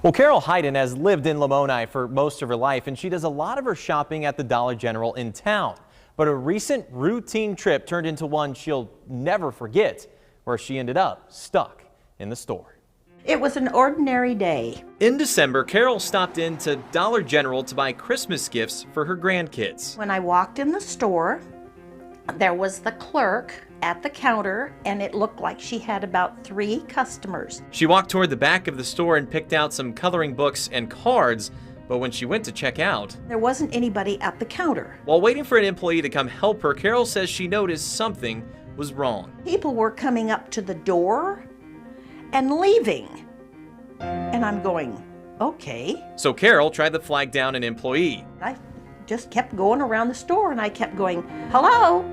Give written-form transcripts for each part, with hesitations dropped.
Well, Carol Hayden has lived in Lamoni for most of her life, and she does a lot of her shopping at the Dollar General in town. But a recent routine trip turned into one she'll never forget, where she ended up stuck in the store. It was an ordinary day. In December, Carol stopped into Dollar General to buy Christmas gifts for her grandkids. When I walked in the store, there was the clerk at the counter, and it looked like she had about 3 customers. She walked toward the back of the store and picked out some coloring books and cards, but when she went to check out, there wasn't anybody at the counter. While waiting for an employee to come help her, Carol says she noticed something was wrong. People were coming up to the door and leaving. And I'm going, okay. So Carol tried to flag down an employee. I just kept going around the store and I kept going, hello,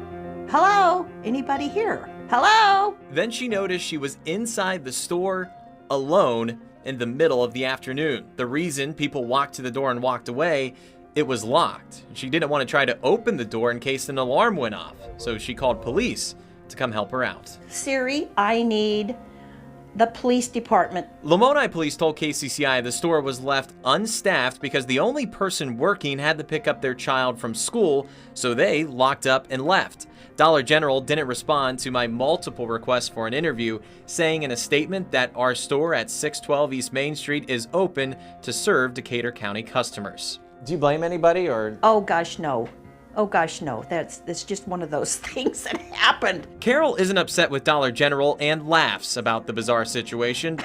hello, anybody here? Hello? Then she noticed she was inside the store alone in the middle of the afternoon. The reason people walked to the door and walked away, it was locked. She didn't want to try to open the door in case an alarm went off, so she called police to come help her out. Siri, I need the police department. Lamoni police told KCCI the store was left unstaffed because the only person working had to pick up their child from school, so they locked up and left. Dollar General didn't respond to my multiple requests for an interview, saying in a statement that our store at 612 East Main Street is open to serve Decatur County customers. Do you blame anybody or? Oh gosh, no. Oh gosh, no. That's just one of those things that happened. Carol isn't upset with Dollar General and laughs about the bizarre situation.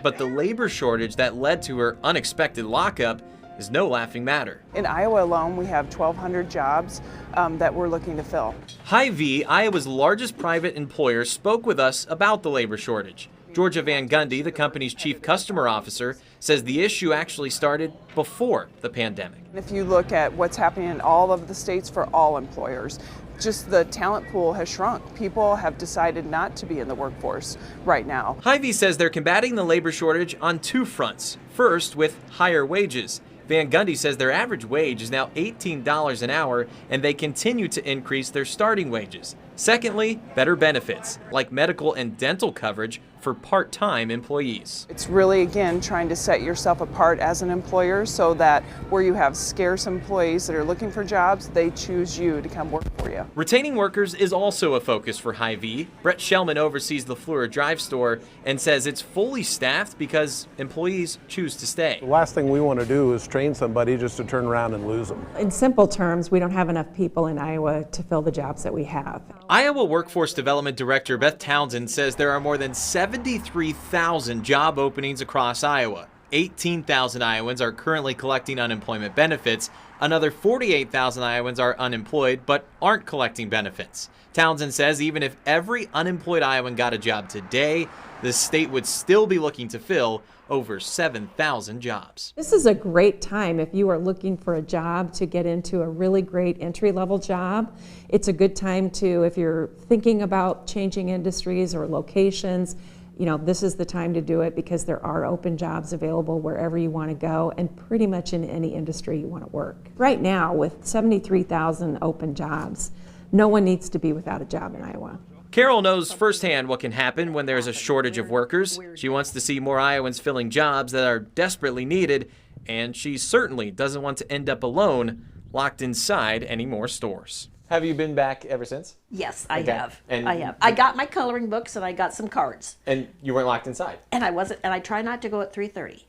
But the labor shortage that led to her unexpected lockup is no laughing matter. In Iowa alone, we have 1,200 jobs that we're looking to fill. Hy-Vee, Iowa's largest private employer, spoke with us about the labor shortage. Georgia Van Gundy, the company's chief customer officer, says the issue actually started before the pandemic. If you look at what's happening in all of the states for all employers, just the talent pool has shrunk. People have decided not to be in the workforce right now. Hy-Vee says they're combating the labor shortage on 2 fronts. First, with higher wages. Van Gundy says their average wage is now $18 an hour, and they continue to increase their starting wages. Secondly, better benefits, like medical and dental coverage for part-time employees. It's really, again, trying to set yourself apart as an employer so that where you have scarce employees that are looking for jobs, they choose you to come work for you. Retaining workers is also a focus for Hy-Vee. Brett Shellman oversees the Fleur Drive store and says it's fully staffed because employees choose to stay. The last thing we want to do is train somebody just to turn around and lose them. In simple terms, we don't have enough people in Iowa to fill the jobs that we have. Iowa Workforce Development Director Beth Townsend says there are more than 73,000 job openings across Iowa. 18,000 Iowans are currently collecting unemployment benefits. Another 48,000 Iowans are unemployed but aren't collecting benefits. Townsend says even if every unemployed Iowan got a job today, the state would still be looking to fill over 7,000 jobs. This is a great time if you are looking for a job to get into a really great entry-level job. It's a good time to, if you're thinking about changing industries or locations, you know, this is the time to do it because there are open jobs available wherever you want to go and pretty much in any industry you want to work. Right now, with 73,000 open jobs, no one needs to be without a job in Iowa. Carol knows firsthand what can happen when there's a shortage of workers. She wants to see more Iowans filling jobs that are desperately needed, and she certainly doesn't want to end up alone, locked inside any more stores. Have you been back ever since? Yes, I Okay. have. And I have. I got my coloring books and I got some cards. And you weren't locked inside? And I wasn't, and I try not to go at 3:30.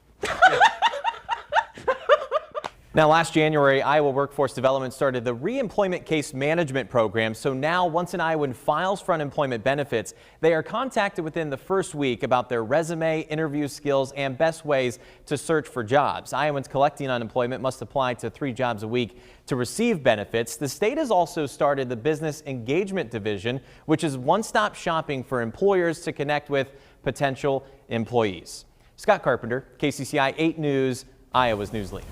Now, last January, Iowa Workforce Development started the Reemployment Case Management Program. So now, once an Iowan files for unemployment benefits, they are contacted within the first week about their resume, interview skills, and best ways to search for jobs. Iowans collecting unemployment must apply to 3 jobs a week to receive benefits. The state has also started the Business Engagement Division, which is one-stop shopping for employers to connect with potential employees. Scott Carpenter, KCCI 8 News, Iowa's news leader.